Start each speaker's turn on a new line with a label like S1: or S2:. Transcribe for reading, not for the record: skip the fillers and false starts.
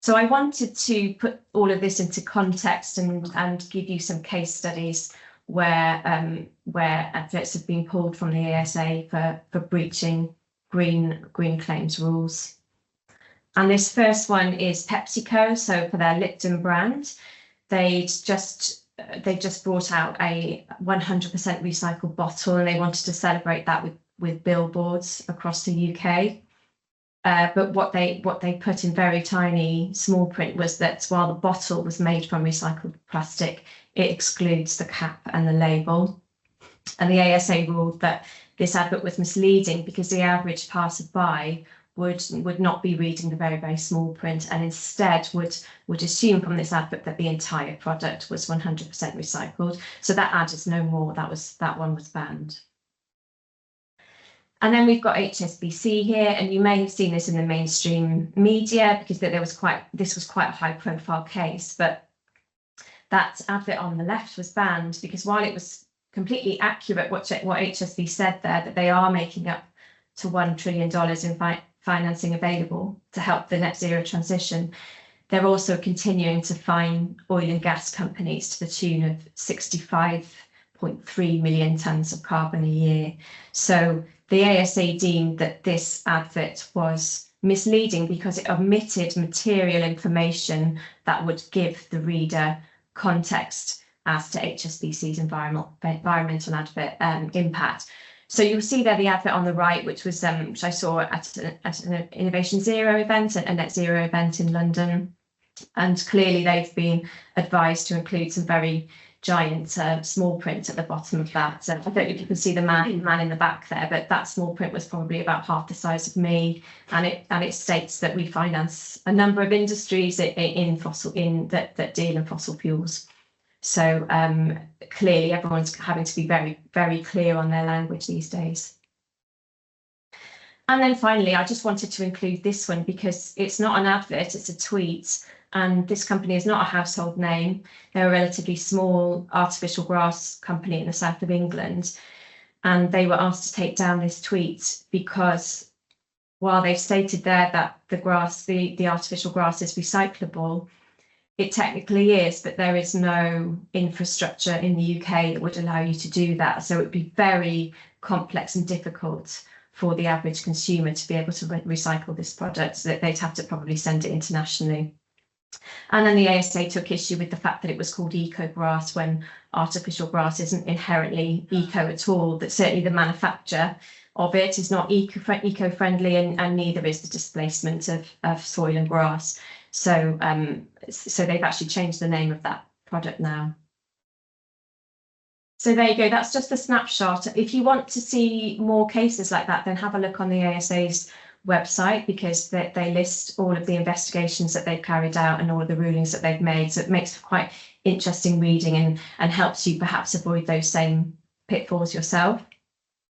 S1: So I wanted to put all of this into context and give you some case studies where adverts have been pulled from the ASA for breaching green claims rules. And this first one is PepsiCo. So for their Lipton brand, they just brought out a 100% recycled bottle, and they wanted to celebrate that with billboards across the UK. But what they put in very tiny small print was that while the bottle was made from recycled plastic, it excludes the cap and the label. And the ASA ruled that this advert was misleading because the average passerby would not be reading the very, very small print, and instead would assume from this advert that the entire product was 100% recycled. So that ad is no more. That one was banned. And then we've got HSBC here, and you may have seen this in the mainstream media because this was quite a high profile case, but that advert on the left was banned because while it was completely accurate what HSBC said there, that they are making up to $1 trillion in financing available to help the net zero transition, they're also continuing to fine oil and gas companies to the tune of 65.3 million tonnes of carbon a year. So the ASA deemed that this advert was misleading because it omitted material information that would give the reader context as to HSBC's environmental advert impact. So you'll see there the advert on the right, which I saw at an Innovation Zero event, a net zero event in London. And clearly they've been advised to include some very giant small print at the bottom of that. So I don't know if you can see the man in the back there, but that small print was probably about half the size of me, and it states that we finance a number of industries that deal in fossil fuels. So clearly everyone's having to be very, very clear on their language these days. And then finally, I just wanted to include this one because it's not an advert, it's a tweet. And this company is not a household name. They're a relatively small artificial grass company in the south of England. And they were asked to take down this tweet because while they've stated there that the artificial grass is recyclable, it technically is, but there is no infrastructure in the UK that would allow you to do that. So it would be very complex and difficult for the average consumer to be able to recycle this product, so that they'd have to probably send it internationally. And then the ASA took issue with the fact that it was called eco grass when artificial grass isn't inherently eco at all, that certainly the manufacture of it is not eco-friendly, and neither is the displacement of soil and grass. So they've actually changed the name of that product now. So there you go, that's just a snapshot. If you want to see more cases like that, then have a look on the ASA's website, because they list all of the investigations that they've carried out and all of the rulings that they've made. So it makes for quite interesting reading and helps you perhaps avoid those same pitfalls yourself.